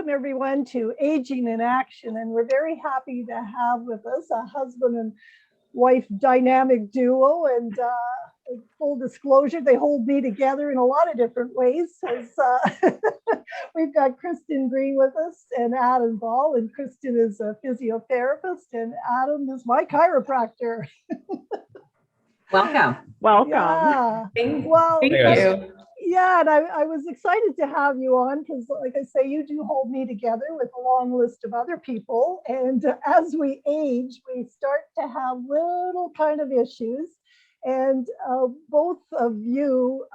Welcome everyone to Aging in Action, and we're very happy to have with us a husband and wife dynamic duo. And full disclosure, they hold me together in a lot of different ways. We've got Kristin Green with us and Adam Ball, and Kristin is a physiotherapist and Adam is my chiropractor. Welcome. Yeah. Thank you. Yeah, and I was excited to have you on because, like I say, you do hold me together with a long list of other people. And as we age, we start to have little kind of issues. And both of you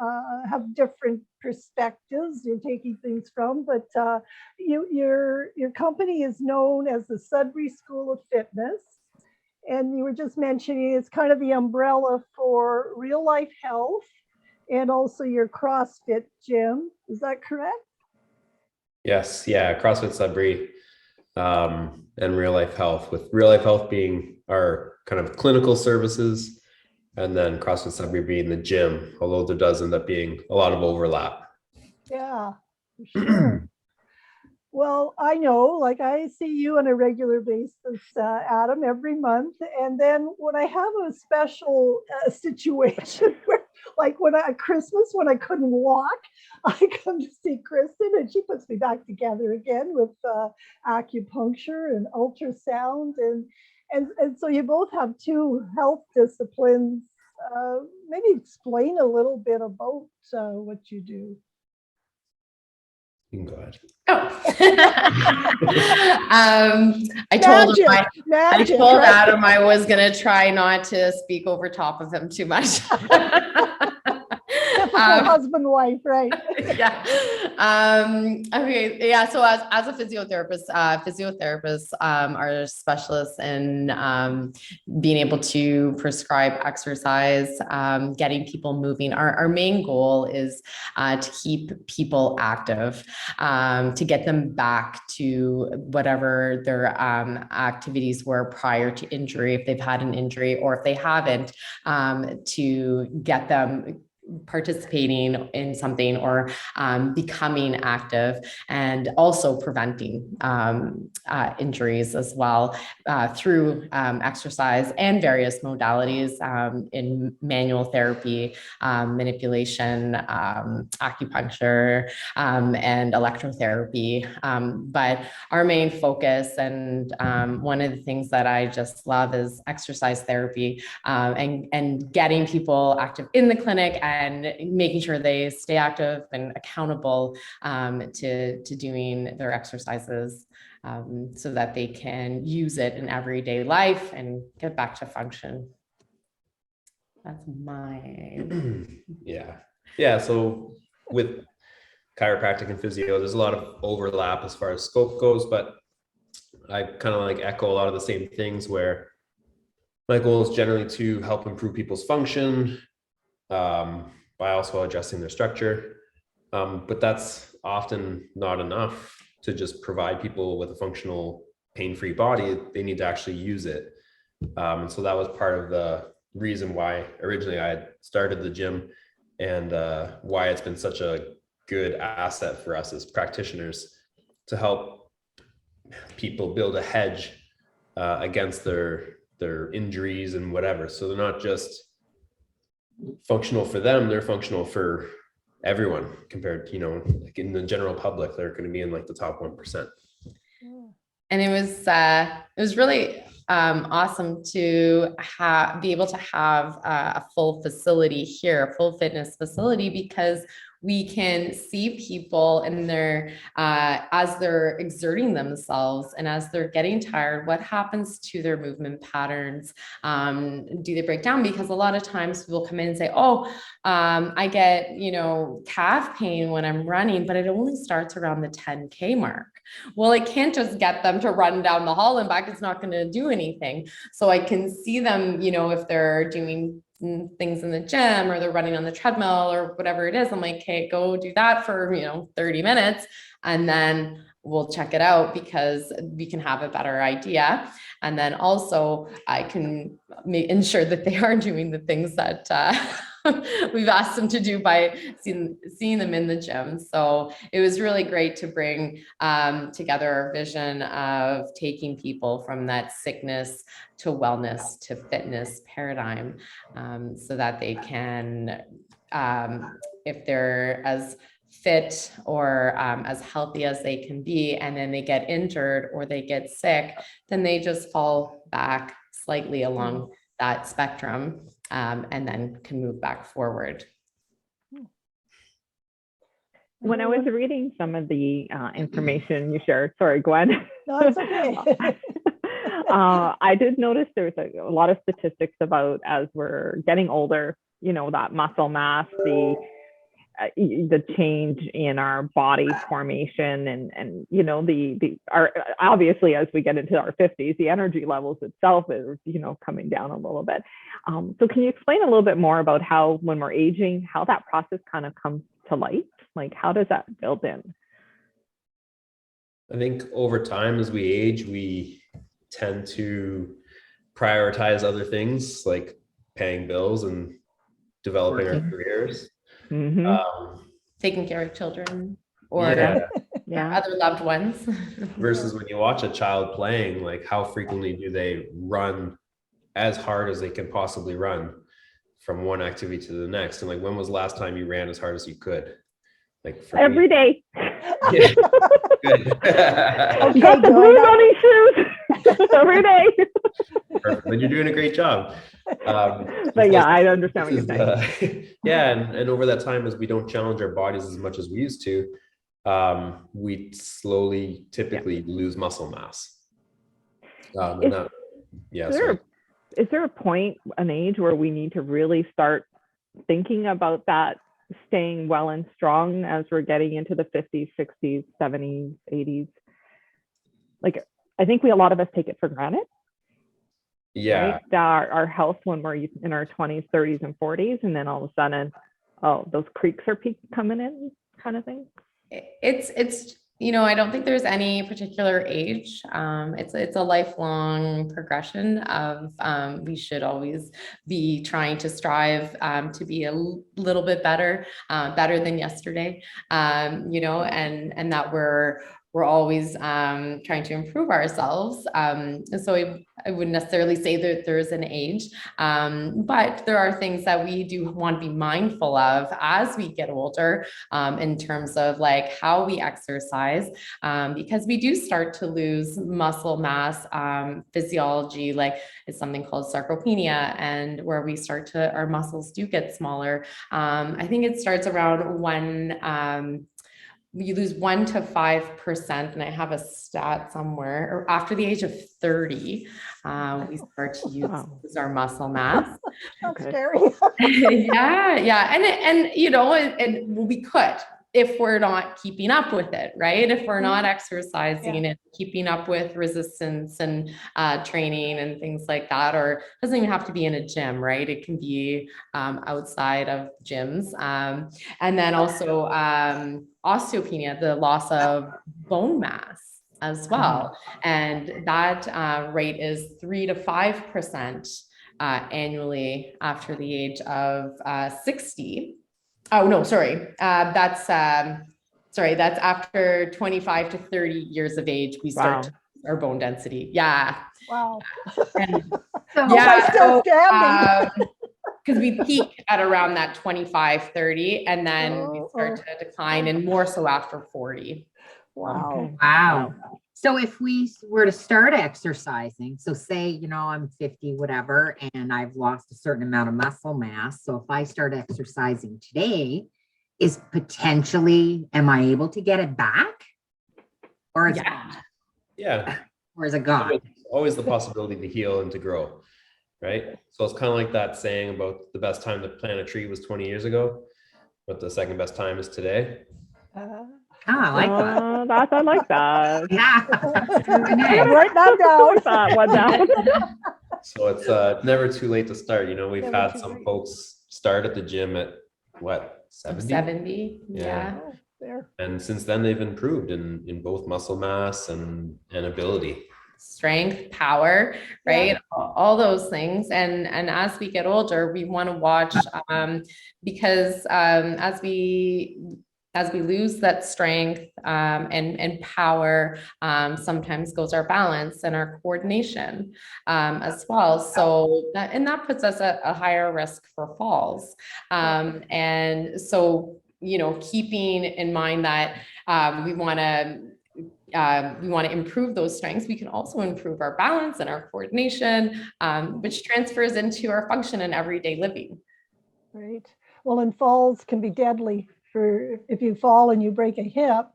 have different perspectives you're taking things from, but your company is known as the Sudbury School of Fitness. And you were just mentioning it's kind of the umbrella for real life health and also your CrossFit gym. Is that correct? Yes. Yeah. CrossFit Sudbury and real life health, with real life health being our kind of clinical services, and then CrossFit Sudbury being the gym, although there does end up being a lot of overlap. Yeah, for sure. Well, I know, like I see you on a regular basis, Adam, every month. And then when I have a special situation where, like at Christmas, when I couldn't walk, I come to see Kristin and she puts me back together again with acupuncture and ultrasound. And so you both have two health disciplines. Maybe explain a little bit about what you do. You can go ahead. I told Adam I was going to try not to speak over top of him too much. Husband, wife, right? Yeah. Okay. Yeah. So as a physiotherapist, physiotherapists are specialists in being able to prescribe exercise, getting people moving. Our main goal is to keep people active, to get them back to whatever their activities were prior to injury, if they've had an injury, or if they haven't, to get them participating in something or becoming active, and also preventing injuries as well through exercise and various modalities in manual therapy, manipulation, acupuncture, and electrotherapy. But our main focus, and one of the things that I just love, is exercise therapy, and getting people active in the clinic and making sure they stay active and accountable to doing their exercises, so that they can use it in everyday life and get back to function. That's mine. Yeah. So with chiropractic and physio, there's a lot of overlap as far as scope goes, but I kind of like echo a lot of the same things, where my goal is generally to help improve people's function, by also addressing their structure. But that's often not enough to just provide people with a functional, pain-free body. They need to actually use it. And so that was part of the reason why originally I had started the gym, and why it's been such a good asset for us as practitioners to help people build a hedge against their injuries and whatever. So they're not just functional for them, they're functional for everyone, compared to, like in the general public, they're going to be in like the top 1%. And it was really awesome to be able to have a full facility here, a full fitness facility, because we can see people in their as they're exerting themselves and as they're getting tired, what happens to their movement patterns? Do they break down? Because a lot of times people come in and say, I get, calf pain when I'm running, but it only starts around the 10K mark. Well, I can't just get them to run down the hall and back. It's not going to do anything. So I can see them, if they're doing things in the gym or they're running on the treadmill or whatever it is, I'm like, okay, go do that for 30 minutes, and then we'll check it out, because we can have a better idea. And then also I can ensure that they are doing the things that we've asked them to do by seeing them in the gym. So it was really great to bring together our vision of taking people from that sickness to wellness to fitness paradigm, so that they can, if they're as fit or as healthy as they can be, and then they get injured or they get sick, then they just fall back slightly along that spectrum, and then can move back forward. When I was reading some of the information you shared, sorry, Gwen. No, it's okay. I did notice there's a lot of statistics about, as we're getting older, you know, that muscle mass, the change in our body formation, and you know, our obviously as we get into our 50s, the energy levels itself is, you know, coming down a little bit. So can you explain a little bit more about how, when we're aging, how that process kind of comes to light? Like, how does that build in? I think over time, as we age, we tend to prioritize other things like paying bills and developing our careers. Taking care of children or other loved ones. Versus when you watch a child playing, like how frequently do they run as hard as they can possibly run from one activity to the next? And like, when was the last time you ran as hard as you could? Like every day. Yeah. Good. You got the blue running shoes every day. Perfect. Then you're doing a great job. But yeah, I understand what you're saying. Yeah, and over that time, as we don't challenge our bodies as much as we used to, we slowly typically lose muscle mass. Is there a point, an age, where we need to really start thinking about that, staying well and strong as we're getting into the 50s, 60s, 70s, 80s? Like, I think a lot of us take it for granted. Yeah. Right? Our health when we're in our 20s, 30s, and 40s, and then all of a sudden, oh, those creaks are coming in, kind of thing. It's you know, I don't think there's any particular age. It's a lifelong progression of, we should always be trying to strive to be a little bit better than yesterday, you know, and that we're always trying to improve ourselves. So I wouldn't necessarily say that there's an age, but there are things that we do want to be mindful of as we get older, in terms of like how we exercise, because we do start to lose muscle mass. Physiology, like, it's something called sarcopenia, and where we start to, our muscles do get smaller. I think it starts around when you lose 1 to 5%, and I have a stat somewhere, or after the age of 30, we start to lose our muscle mass. That's scary. Yeah. And you know, and we could, if we're not keeping up with it, right? If we're not exercising and keeping up with resistance and training and things like that, or it doesn't even have to be in a gym, right? It can be outside of gyms. And then also osteopenia, the loss of bone mass as well. And that rate is 3 to 5% annually after the age of 60. Oh, no, sorry. That's after 25 to 30 years of age, we start to lose our bone density. Yeah. Wow. And, Still standing. because we peak at around that 25, 30, and then we start to decline, and more so after 40. Wow. Okay. Wow. So if we were to start exercising, so say, you know, I'm 50, whatever, and I've lost a certain amount of muscle mass. So if I start exercising today, am I able to get it back? Or is it gone? Yeah. Or is it gone? Always the possibility to heal and to grow, right? So it's kind of like that saying about the best time to plant a tree was 20 years ago, but the second best time is today. I like that. I like that. Yeah. Write that down. That one down. So it's never too late to start. You know, we've Never had too some late. folks start at the gym at what, 70? 70. Yeah. There. And since then they've improved in both muscle mass and ability. strength, power, right? All those things. And as we get older, we want to watch, because as we lose that strength and power, sometimes goes our balance and our coordination as well. So that puts us at a higher risk for falls. And so, keeping in mind that we want to improve those strengths, we can also improve our balance and our coordination, which transfers into our function in everyday living. Right. Well, and falls can be deadly. If you fall and you break a hip,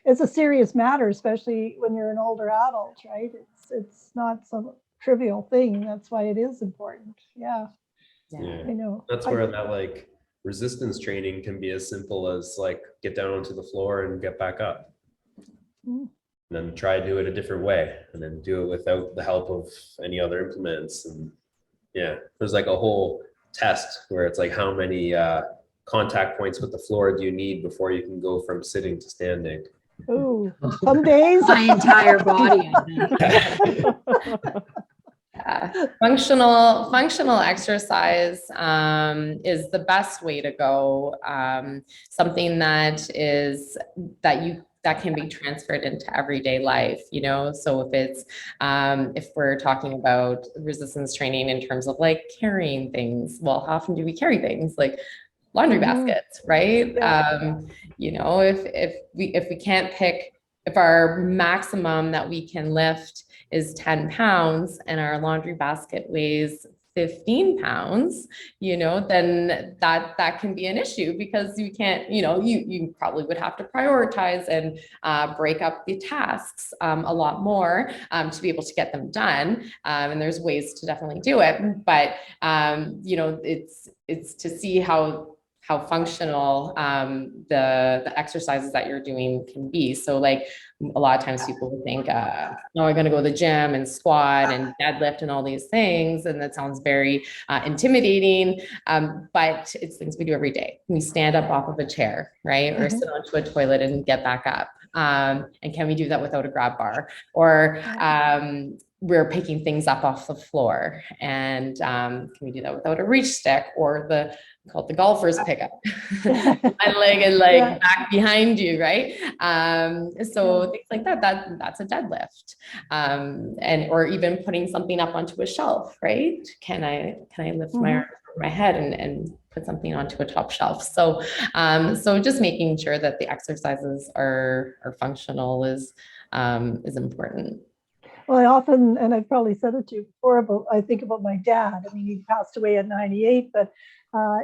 it's a serious matter, especially when you're an older adult, right? It's not some trivial thing. That's why it is important. Yeah. I know. That's where that like resistance training can be as simple as like get down onto the floor and get back up. And then try to do it a different way, and then do it without the help of any other implements. And there's like a whole test where it's like how many contact points with the floor do you need before you can go from sitting to standing? Oh, some days my entire body. Functional exercise is the best way to go. Something that can be transferred into everyday life, so if we're talking about resistance training in terms of like carrying things, well, how often do we carry things like laundry baskets, right? If we can't pick, if our maximum that we can lift is 10 pounds and our laundry basket weighs 15 pounds, then that can be an issue, because you can't, you probably would have to prioritize and break up the tasks a lot more to be able to get them done. And there's ways to definitely do it, but it's to see how functional the exercises that you're doing can be. So like a lot of times people would think, I'm going to go to the gym and squat and deadlift and all these things. And that sounds very intimidating, but it's things we do every day. We stand up off of a chair, right? Or sit onto a toilet and get back up. And can we do that without a grab bar? Or we're picking things up off the floor, and can we do that without a reach stick, or called the golfer's pickup, one leg and back behind you, right? So things like that's a deadlift, or even putting something up onto a shelf, right? Can I lift my arm over my head and put something onto a top shelf? So just making sure that the exercises are functional is important. Well, I often, and I've probably said it to you before, I think about my dad. I mean, he passed away at 98, but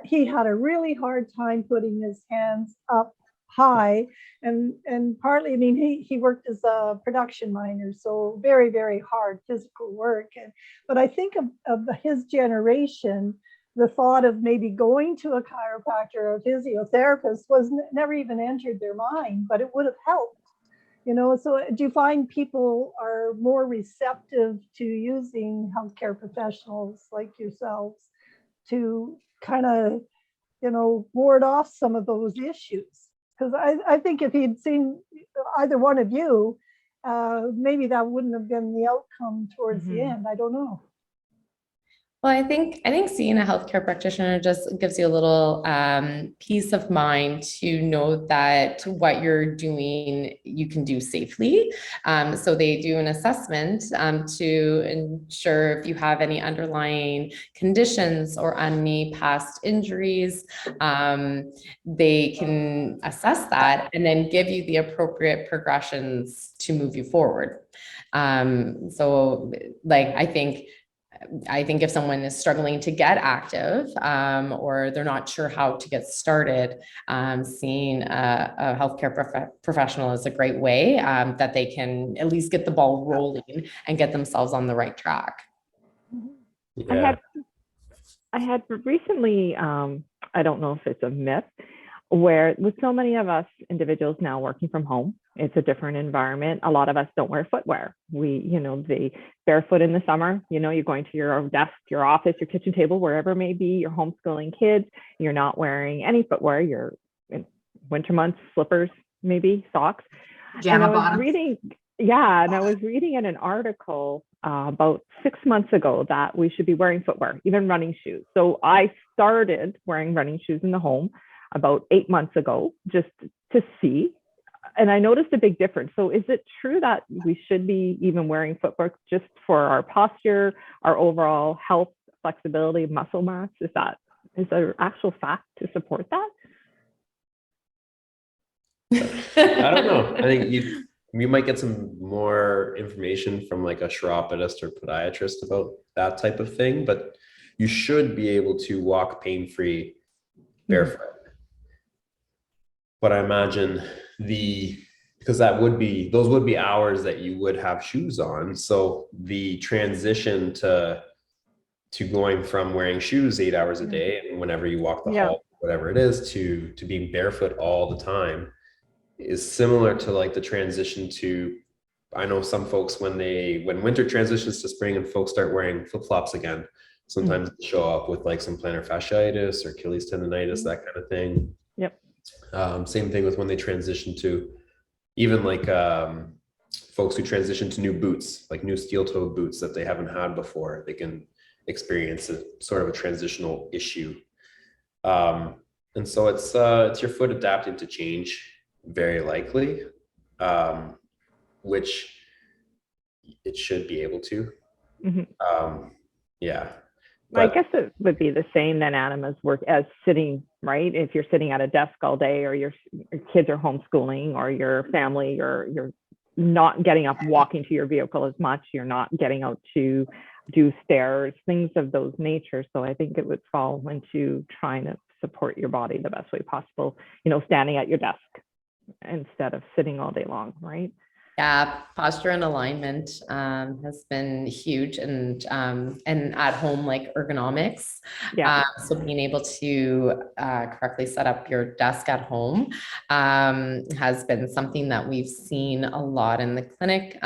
he had a really hard time putting his hands up high. And partly, I mean, he worked as a production miner, so very, very hard physical work. But I think of his generation, the thought of maybe going to a chiropractor or a physiotherapist never even entered their mind, but it would have helped. So do you find people are more receptive to using healthcare professionals like yourselves to kind of, ward off some of those issues? Because I think if he'd seen either one of you, maybe that wouldn't have been the outcome towards the end. I don't know. Well, I think seeing a healthcare practitioner just gives you a little peace of mind to know that what you're doing, you can do safely. So they do an assessment to ensure if you have any underlying conditions or any past injuries, they can assess that and then give you the appropriate progressions to move you forward. So like, I think if someone is struggling to get active or they're not sure how to get started, seeing a healthcare professional is a great way that they can at least get the ball rolling and get themselves on the right track. I had recently, I don't know if it's a myth, where with so many of us individuals now working from home, it's a different environment. A lot of us don't wear footwear. The barefoot in the summer, you're going to your desk, your office, your kitchen table, wherever it may be, you're homeschooling kids, you're not wearing any footwear, you're in winter months, slippers, maybe socks. Pajama bottoms. Yeah, and I was reading in an article about 6 months ago that we should be wearing footwear, even running shoes. So I started wearing running shoes in the home about 8 months ago, just to see. And I noticed a big difference. So is it true that we should be even wearing footwear just for our posture, our overall health, flexibility, muscle mass? Is there actual fact to support that? I don't know. I think you might get some more information from like a chiropodist or podiatrist about that type of thing, but you should be able to walk pain-free barefoot. But I imagine because those would be hours that you would have shoes on. So the transition to going from wearing shoes 8 hours a day and whenever you walk the hall, whatever it is, to being barefoot all the time is similar to like the transition to, I know some folks when winter transitions to spring and folks start wearing flip-flops again, sometimes they show up with like some plantar fasciitis or Achilles tendonitis, that kind of thing. Yep. Same thing with when they transition to even like folks who transition to new boots, like new steel-toed boots that they haven't had before. They can experience a sort of a transitional issue. And so it's your foot adapting to change, very likely, which it should be able to. Yeah. I guess it would be the same then, Adam, as sitting, right? If you're sitting at a desk all day, or your kids are homeschooling, or your family, you're not getting up, walking to your vehicle as much. You're not getting out to do stairs, things of those nature. So I think it would fall into trying to support your body the best way possible, standing at your desk instead of sitting all day long, right? Yeah, posture and alignment has been huge, and at home, like ergonomics. Yeah. So being able to correctly set up your desk at home has been something that we've seen a lot in the clinic,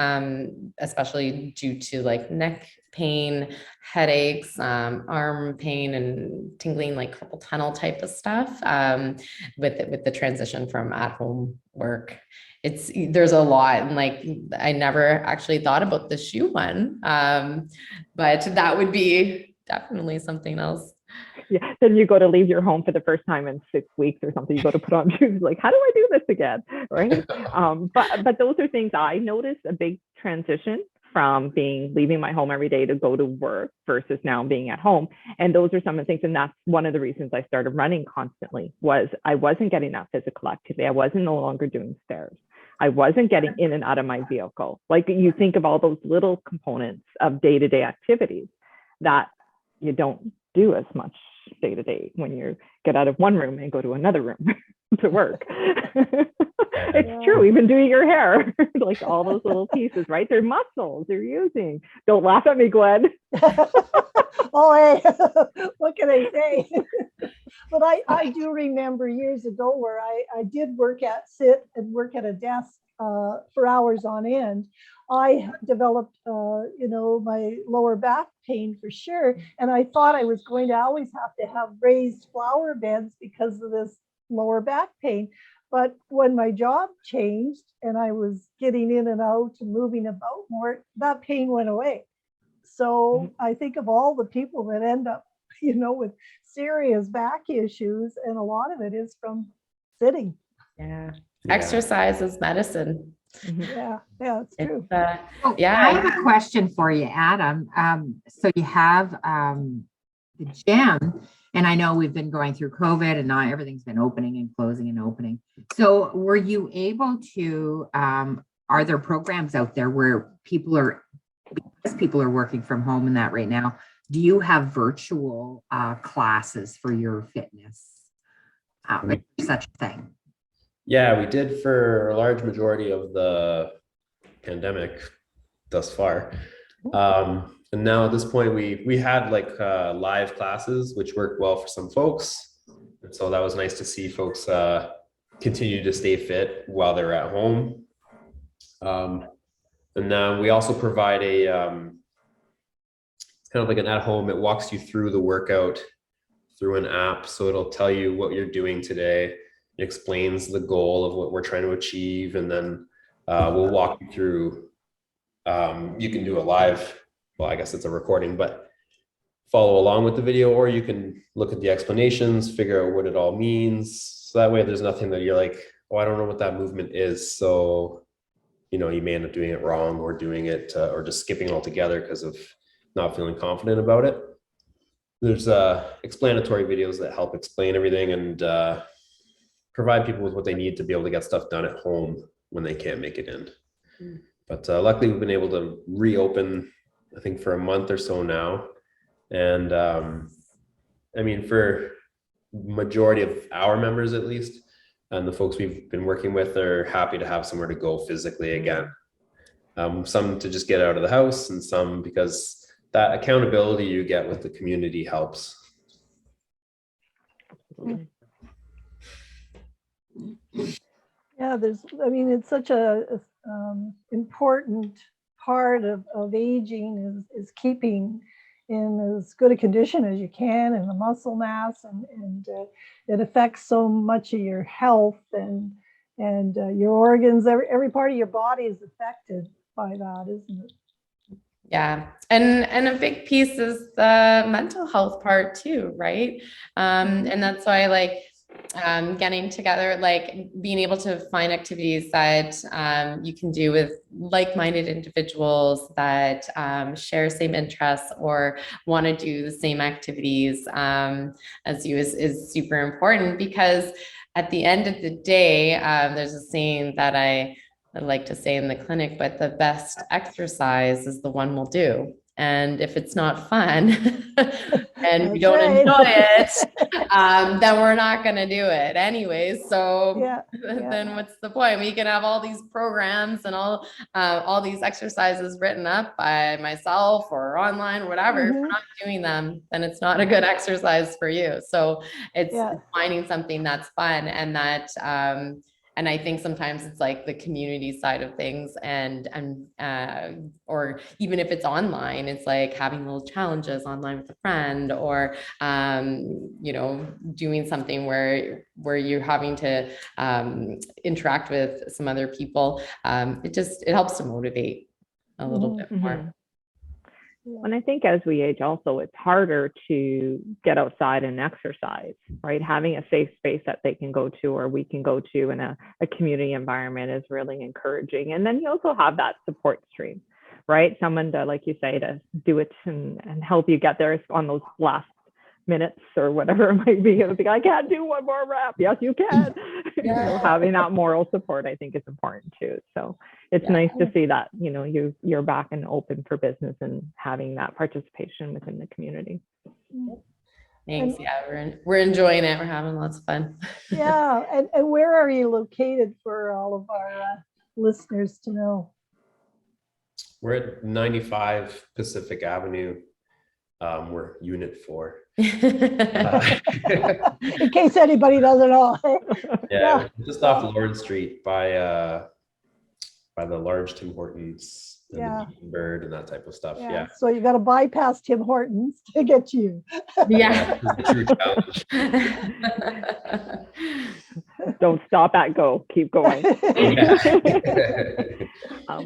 especially due to like neck pain, headaches, arm pain, and tingling, like carpal tunnel type of stuff. With the transition from at home work. There's a lot, and like I never actually thought about the shoe one, but that would be definitely something else. Yeah, then you go to leave your home for the first time in 6 weeks or something. You go to put on shoes, like, how do I do this again, right? But those are things I noticed a big transition from leaving my home every day to go to work versus now being at home. And those are some of the things. And that's one of the reasons I started running constantly, was I wasn't getting that physical activity. I wasn't no longer doing stairs. I wasn't getting in and out of my vehicle. Like, you think of all those little components of day-to-day activities that you don't do as much day-to-day when you get out of one room and go to another room to work. It's true. Even doing your hair, like all those little pieces, right? They're muscles they're using. Don't laugh at me, Gwen. Oh, hey, what can I say? But I do remember years ago where I did sit and work at a desk for hours on end. I developed, my lower back pain for sure. And I thought I was going to always have to have raised flower beds because of this lower back pain. But when my job changed and I was getting in and out and moving about more, that pain went away. So I think of all the people that end up, with serious back issues, and a lot of it is from sitting. Yeah. Exercise is medicine. Yeah, it's true. I have a question for you, Adam. So you have the gym, and I know we've been going through COVID and now everything's been opening and closing and opening. So were you able to, are there programs out there where because people are working from home and that right now, do you have virtual classes for your fitness? Such a thing? Yeah, we did for a large majority of the pandemic thus far. And now at this point, we had like live classes, which worked well for some folks. And so that was nice to see folks continue to stay fit while they're at home. And now we also provide it's kind of like an at-home. It walks you through the workout through an app. So it'll tell you what you're doing today. It explains the goal of what we're trying to achieve. And then We'll walk you through, you can do a live, well, I guess it's a recording, but follow along with the video, or you can look at the explanations, figure out what it all means. So that way there's nothing that you're like, oh, I don't know what that movement is. So, you know, you may end up doing it wrong or doing it, or just skipping altogether because of not feeling confident about it. There's explanatory videos that help explain everything and provide people with what they need to be able to get stuff done at home when they can't make it in. But luckily we've been able to reopen, I think, for a month or so now. And I mean, for majority of our members, at least, and the folks we've been working with are happy to have somewhere to go physically again. Some to just get out of the house, and some because that accountability you get with the community helps. Yeah, I mean, it's such a important part of aging is keeping in as good a condition as you can, and the muscle mass, and it affects so much of your health and your organs. Every part of your body is affected by that, isn't it? Yeah. And a big piece is the mental health part too, right? And that's why I like getting together, like being able to find activities that you can do with like-minded individuals that share same interests or want to do the same activities as you is super important, because at the end of the day, there's a saying that I like to say in the clinic, but the best exercise is the one we'll do. And if it's not fun and we don't enjoy it, then we're not going to do it anyways. So then what's the point? We can have all these programs and all these exercises written up by myself or online or whatever. If we're not doing them, then it's not a good exercise for you. So it's finding something that's fun, and that and I think sometimes it's like the community side of things, and or even if it's online, it's like having little challenges online with a friend, or you know, doing something where you're having to interact with some other people. It helps to motivate a little bit more. And I think as we age also, it's harder to get outside and exercise, right? Having a safe space that they can go to, or we can go to, in a community environment is really encouraging. And then you also have that support stream, right? Someone to, like you say, to do it and help you get there on those last minutes or whatever it might be. It'll be like, I can't do one more rep. Yes, you can. You know, having that moral support, I think, is important too. So it's nice to see that, you know, you're back and open for business and having that participation within the community. Thanks. We're enjoying it. We're having lots of fun. Yeah. And where are you located for all of our listeners to know? We're at 95 Pacific Avenue. We're Unit 4. In case anybody doesn't know. Yeah, just off Lord Street by the large Tim Hortons and the Beacon Bird and that type of stuff. Yeah. So you got to bypass Tim Hortons to get to you. Yeah. True challenge. Don't stop at go. Keep going.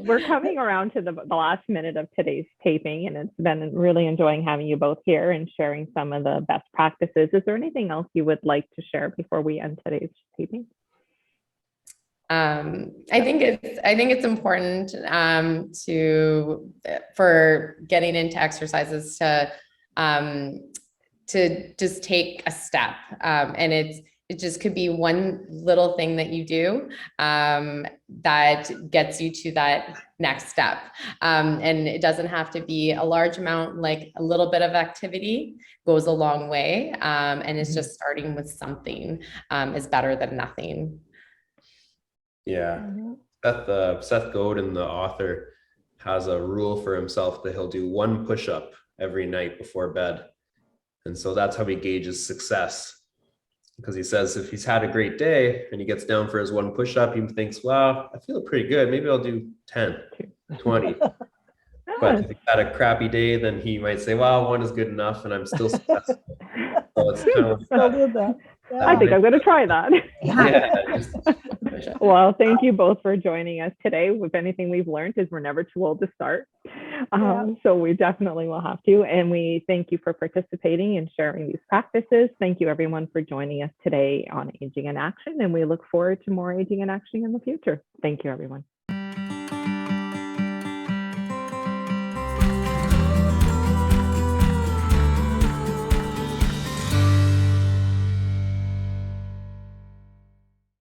We're coming around to the last minute of today's taping, and it's been really enjoying having you both here and sharing some of the best practices. Is there anything else you would like to share before we end today's taping? I think it's important for getting into exercises to just take a step, and it just could be one little thing that you do that gets you to that next step. And it doesn't have to be a large amount, like a little bit of activity goes a long way. And it's just starting with something is better than nothing. Yeah. Seth Godin, the author, has a rule for himself that he'll do one push-up every night before bed. And so that's how he gauges success. Because he says if he's had a great day and he gets down for his one push-up, he thinks, wow, I feel pretty good. Maybe I'll do 10, 20. But if he's had a crappy day, then he might say, well, one is good enough and I'm still successful. So it's kind of Still did that. I think I'm going to try that. Yeah, Well, thank you both for joining us today. If anything we've learned is we're never too old to start. So we definitely will have to. And we thank you for participating and sharing these practices. Thank you everyone for joining us today on Aging in Action. And we look forward to more Aging in Action in the future. Thank you, everyone.